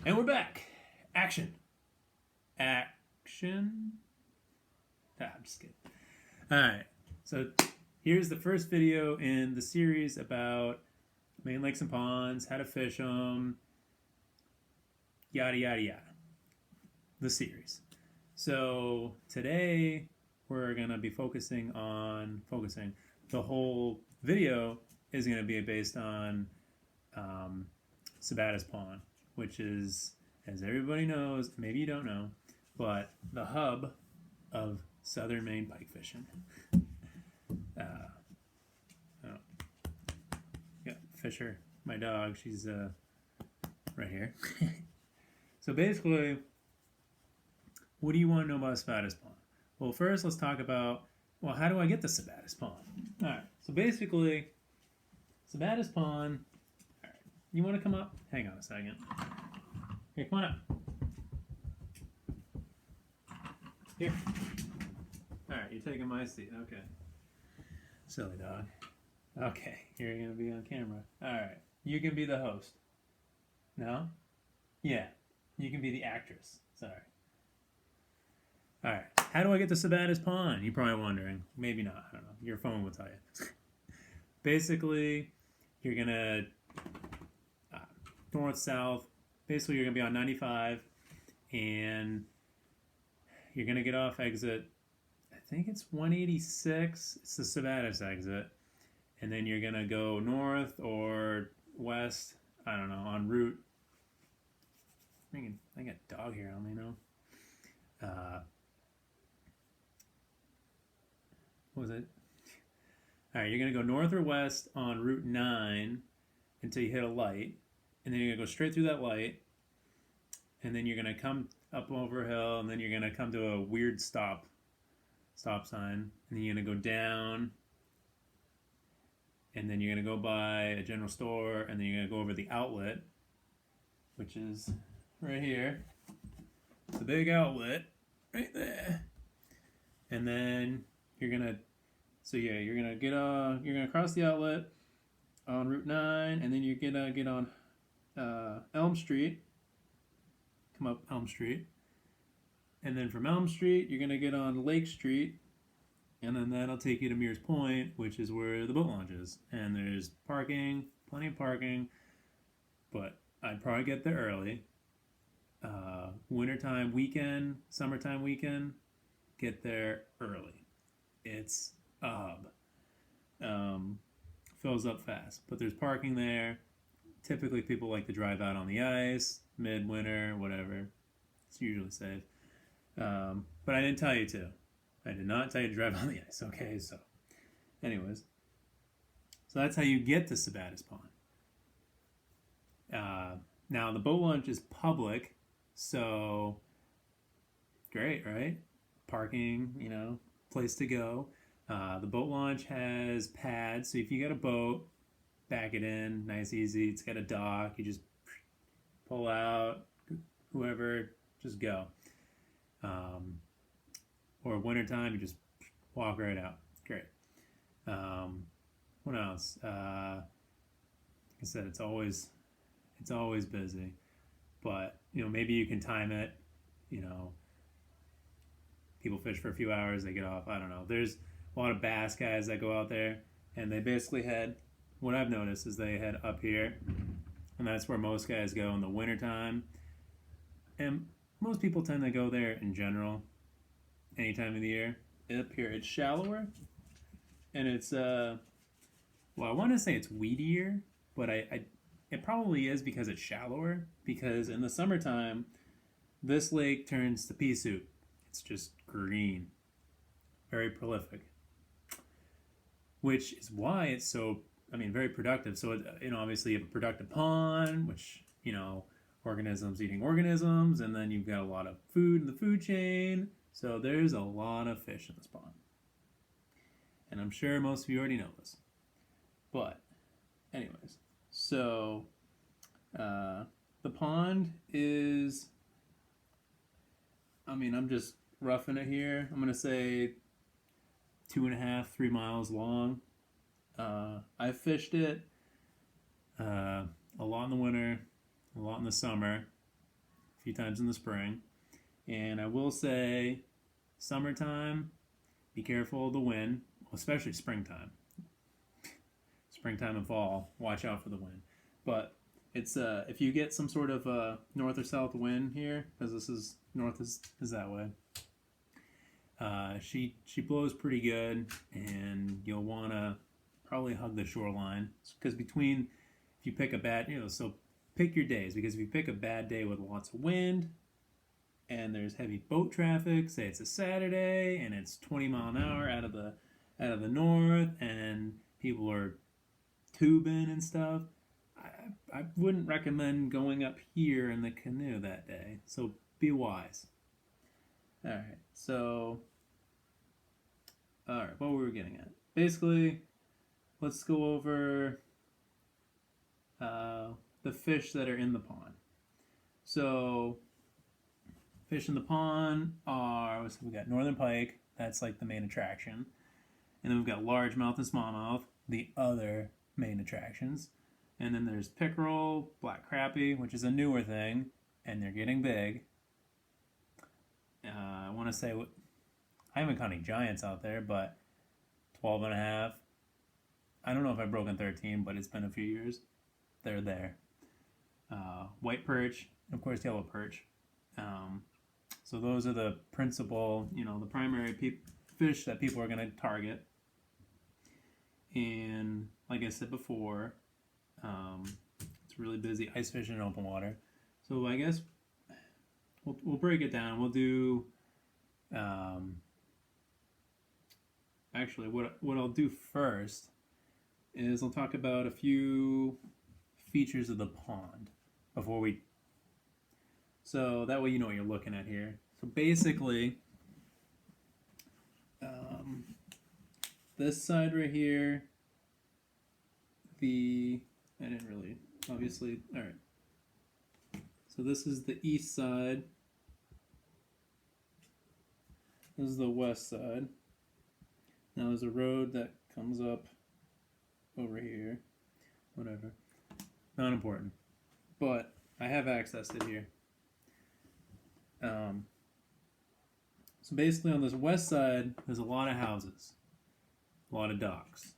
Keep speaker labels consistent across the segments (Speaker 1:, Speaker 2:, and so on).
Speaker 1: And we're back. Action. Action. I'm just kidding. Alright, so here's the first video in the series about Maine lakes and ponds, how to fish them, yada yada yada. The series. So today we're going to be focusing. The whole video is going to be based on Sabattus Pond, which is, as everybody knows, maybe you don't know, but the hub of southern Maine pike fishing. Fisher, my dog, she's right here. So basically, what do you want to know about Sabattus Pond? Well, first let's talk about, well, how do I get to Sabattus Pond? Alright, so basically, Sabattus Pond, alright, you want to come up? Hang on a second. Here, come on up. Here. Alright, you're taking my seat, okay. Silly dog. Okay, you're going to be on camera. Alright, you can be the host. No? Yeah, you can be the actress. Sorry. Alright, how do I get to Sabattus Pond? You're probably wondering. Maybe not, I don't know. Your phone will tell you. Basically, you're going to north-south. Basically, you're going to be on 95, and you're going to get off exit, I think it's 186. It's the Sabattus exit. And then you're going to go north or west, I don't know, on route. I got a dog here, I don't know. What was it? All right, you're going to go north or west on Route 9 until you hit a light. And then you're going to go straight through that light. And then you're going to come up over a hill, and then you're going to come to a weird stop sign. And then you're going to go down. And then you're going to go by a general store, and then you're going to go over the outlet, which is right here. The big outlet right there. And then you're going to, you're going to cross the outlet on Route 9, and then you're going to get on Elm Street. Come up Elm Street. And then from Elm Street, you're going to get on Lake Street. And then that'll take you to Mears Point, which is where the boat launch is. And there's parking, plenty of parking, but I'd probably get there early. Wintertime weekend, summertime weekend, get there early. It's a hub. Fills up fast, but there's parking there. Typically people like to drive out on the ice, midwinter, whatever. It's usually safe. But I didn't tell you to. I did not tell you to drive on the ice, okay? So, anyways. So that's how you get to Sabattus Pond. Now, the boat launch is public, so great, right? Parking, place to go. The boat launch has pads, so if you got a boat, back it in, nice, easy. It's got a dock. You just pull out, whoever, just go. Or wintertime, you just walk right out. Great. What else? Like I said, it's always busy. But, maybe you can time it. People fish for a few hours, they get off. I don't know. There's a lot of bass guys that go out there, and they basically what I've noticed is they head up here, and that's where most guys go in the wintertime. And most people tend to go there in general. Any time of the year. Up here, it's shallower, and it's I want to say it's weedier, but it probably is because it's shallower. Because in the summertime, this lake turns to pea soup. It's just green, very prolific, which is why it's so very productive. So obviously you have a productive pond, which organisms eating organisms, and then you've got a lot of food in the food chain. So there's a lot of fish in this pond. And I'm sure most of you already know this. But, anyways. So, the pond is, I'm just roughing it here. I'm going to say 2.5, 3 miles long. I fished it a lot in the winter, a lot in the summer. few times in the spring. And I will say, summertime, be careful of the wind, especially springtime. Springtime and fall, watch out for the wind. But it's if you get some sort of north or south wind here, because this is north is that way. She blows pretty good, and you'll want to probably hug the shoreline, because between, if you pick a bad, so pick your days, because if you pick a bad day with lots of wind and there's heavy boat traffic, say it's a Saturday and it's 20 mile an hour out of the north, and people are tubing and stuff, I wouldn't recommend going up here in the canoe that day. So be wise. All right, what were we getting at? Basically, let's go over the fish that are in the pond. So, fish in the pond are, so we got northern pike, that's like the main attraction. And then we've got largemouth and smallmouth, the other main attractions. And then there's pickerel, black crappie, which is a newer thing, and they're getting big. I want to say, I haven't caught any giants out there, but 12 and a half. I don't know if I've broken 13, but it's been a few years. They're there. White perch, of course, yellow perch. So those are the principal, the primary fish that people are going to target. And like I said before, it's really busy ice fishing in open water. So I guess we'll break it down. We'll do actually what I'll do first is I'll talk about a few features of the pond before we, so that way you know what you're looking at here. So basically, this side right here, I didn't really, obviously, all right. So this is the east side. This is the west side. Now there's a road that comes up over here. Whatever. Not important. But I have access to here. So basically on this west side, there's a lot of houses. A lot of docks.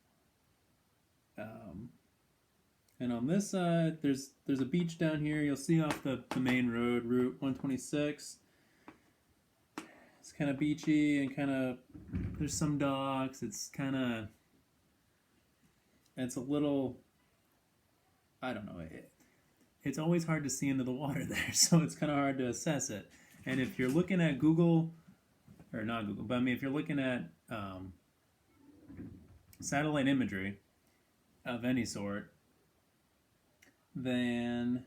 Speaker 1: And on this side, there's a beach down here. You'll see off the main road, Route 126. It's kind of beachy and kind of, there's some docks. It's a little, I don't know. It's always hard to see into the water there, so it's kind of hard to assess it. And if you're looking at Google, or not Google, but I mean if you're looking at satellite imagery of any sort, then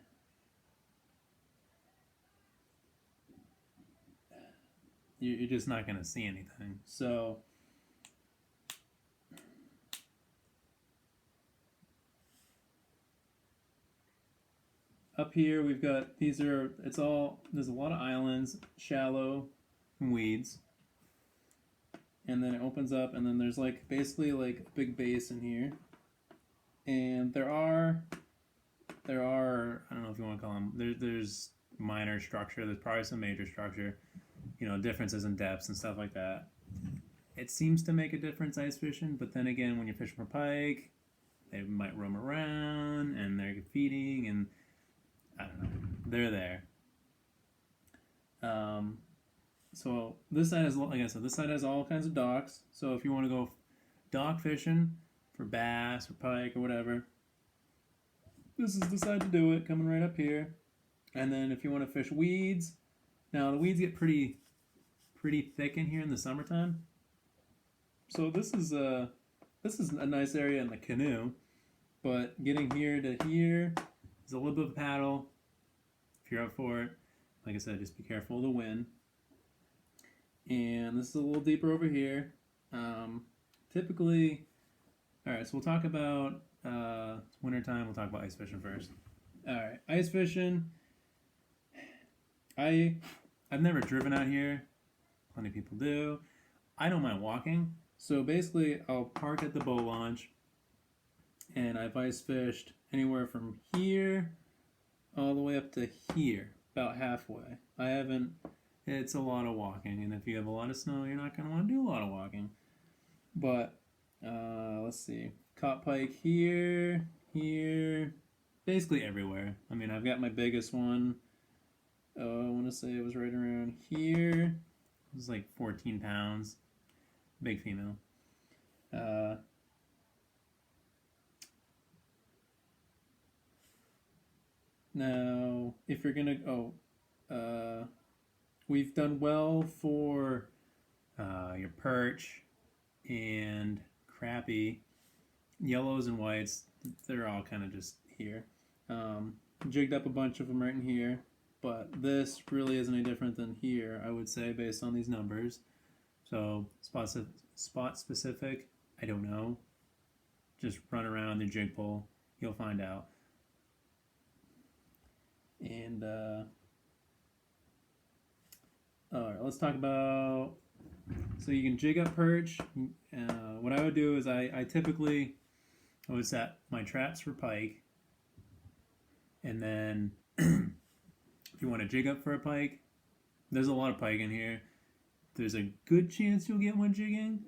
Speaker 1: you're just not going to see anything. So up here we've got, there's a lot of islands, shallow, and weeds. And then it opens up, and then there's basically a big basin here. And there are, I don't know if you want to call them, there's minor structure, there's probably some major structure, differences in depths and stuff like that. It seems to make a difference ice fishing, but then again, when you're fishing for pike, they might roam around, and they're feeding, and I don't know, they're there. So this side is, like I said, this side has all kinds of docks. So if you want to go dock fishing for bass or pike or whatever, this is the side to do it, coming right up here. And then if you want to fish weeds, now the weeds get pretty thick in here in the summertime. So this is a nice area in the canoe, but getting here to here is a little bit of a paddle. If you're up for it, like I said, just be careful of the wind. And this is a little deeper over here. Typically, all right, so we'll talk about it's wintertime. We'll talk about ice fishing first. All right, ice fishing. I've never driven out here. Plenty of people do. I don't mind walking. So basically, I'll park at the boat launch, and I've ice fished anywhere from here all the way up to here. about halfway. I haven't. It's a lot of walking, and if you have a lot of snow, you're not going to want to do a lot of walking. But let's see, caught pike here, here, basically everywhere. I mean, I've got my biggest one. I want to say it was right around here. It was like 14 pounds. Big female. Now, if you're gonna, we've done well for your perch and crappie, yellows and whites. They're all kind of just here. Jigged up a bunch of them right in here, but this really isn't any different than here, I would say, based on these numbers. So spot specific, I don't know. Just run around the jig pole, you'll find out. And all right, let's talk about. So you can jig up perch. What I would do is I typically would set my traps for pike, and then if you want to jig up for a pike, there's a lot of pike in here. There's a good chance you'll get one jigging,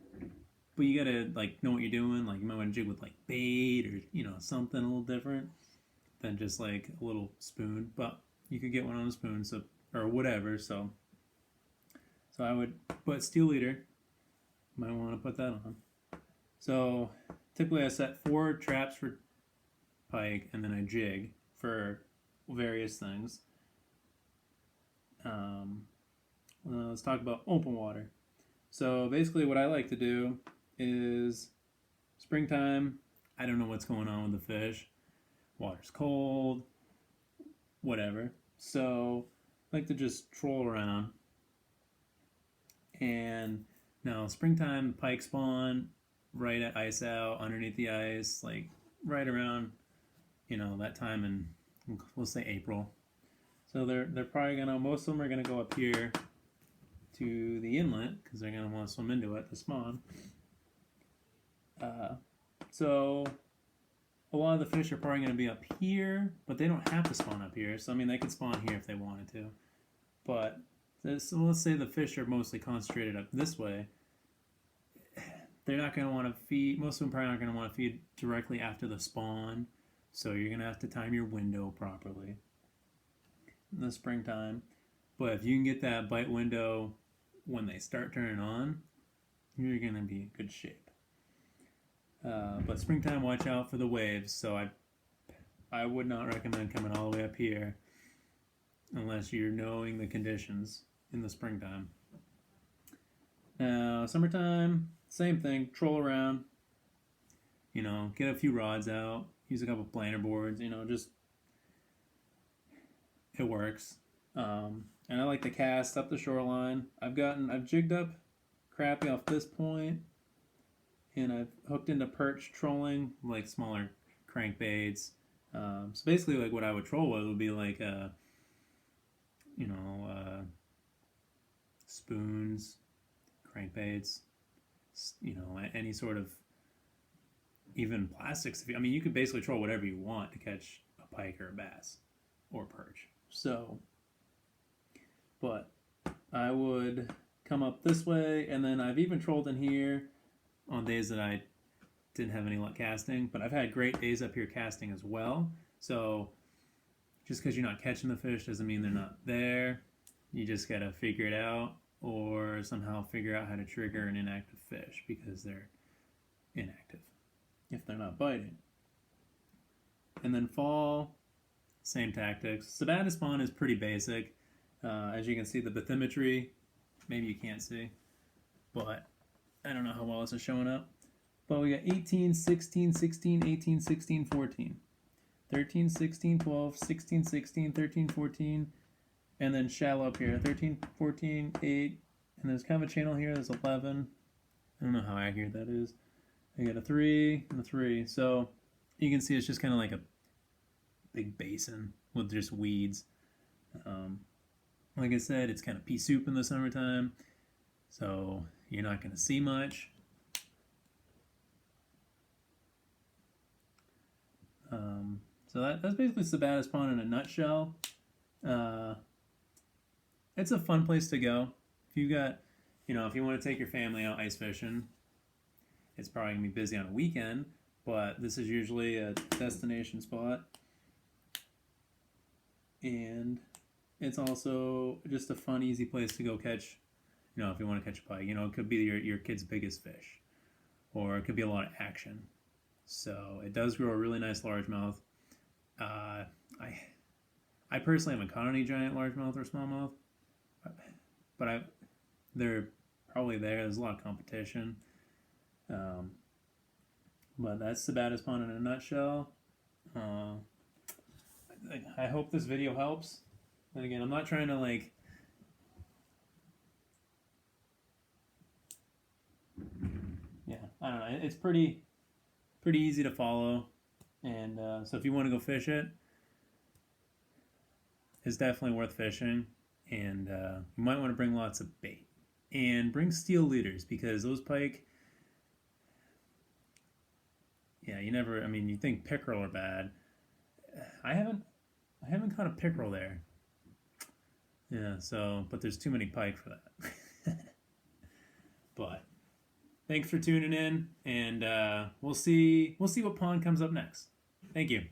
Speaker 1: but you gotta like know what you're doing. Like you might want to jig with like bait or something a little different than just like a little spoon. But you could get one on a spoon, so or whatever. So I would, but steel leader, might want to put that on. So typically I set 4 traps for pike, and then I jig for various things. Let's talk about open water. So basically what I like to do is springtime, I don't know what's going on with the fish. Water's cold, whatever. So I like to just troll around. And now springtime, pike spawn right at ice out, underneath the ice, like right around, that time in, we'll say April. So they're probably gonna, most of them are gonna go up here to the inlet because they're gonna want to swim into it to spawn. So a lot of the fish are probably gonna be up here, but they don't have to spawn up here. So I mean, they could spawn here if they wanted to. But so let's say the fish are mostly concentrated up this way. They're not going to want to feed, most of them probably aren't going to want to feed directly after the spawn. So you're going to have to time your window properly in the springtime. But if you can get that bite window when they start turning on, you're going to be in good shape. But springtime, watch out for the waves. So I would not recommend coming all the way up here unless you're knowing the conditions in the springtime. Now, summertime, same thing, troll around, get a few rods out, use a couple planer boards, just, it works. And I like to cast up the shoreline. I've jigged up crappie off this point, and I've hooked into perch trolling, like smaller crankbaits. So basically, like what I would troll with would be like, spoons, crankbaits, any sort of, even plastics. I mean, you could basically troll whatever you want to catch a pike or a bass or perch. So, but I would come up this way, and then I've even trolled in here on days that I didn't have any luck casting, but I've had great days up here casting as well. So just because you're not catching the fish doesn't mean they're not there. You just got to figure it out, or somehow figure out how to trigger an inactive fish because they're inactive if they're not biting. And then fall, same tactics. Sabattus spawn is pretty basic. As you can see, the bathymetry, maybe you can't see, but I don't know how well this is showing up. But we got 18, 16, 16, 18, 16, 14. 13, 16, 12, 16, 16, 13, 14, and then shallow up here, 13, 14, 8, and there's kind of a channel here, there's 11. I don't know how accurate that is. I got a 3 and a 3. So you can see it's just kind of like a big basin with just weeds. Like I said, it's kind of pea soup in the summertime, so you're not going to see much. So that's basically Sabattus spawn in a nutshell. it's a fun place to go. If you got, if you want to take your family out ice fishing, it's probably gonna be busy on a weekend, but this is usually a destination spot, and it's also just a fun, easy place to go catch. If you want to catch a pike, it could be your kid's biggest fish, or it could be a lot of action. So it does grow a really nice largemouth. I personally haven't caught any giant largemouth or smallmouth, but they're probably there. There's a lot of competition. But that's Sabattus Pond in a nutshell. I hope this video helps. And again, I'm not trying to I don't know. It's pretty easy to follow, and so if you want to go fish it, it's definitely worth fishing. And you might want to bring lots of bait and bring steel leaders, because those pike, you think pickerel are bad. I haven't caught a pickerel there. Yeah, but there's too many pike for that. But thanks for tuning in, and we'll see what pond comes up next. Thank you.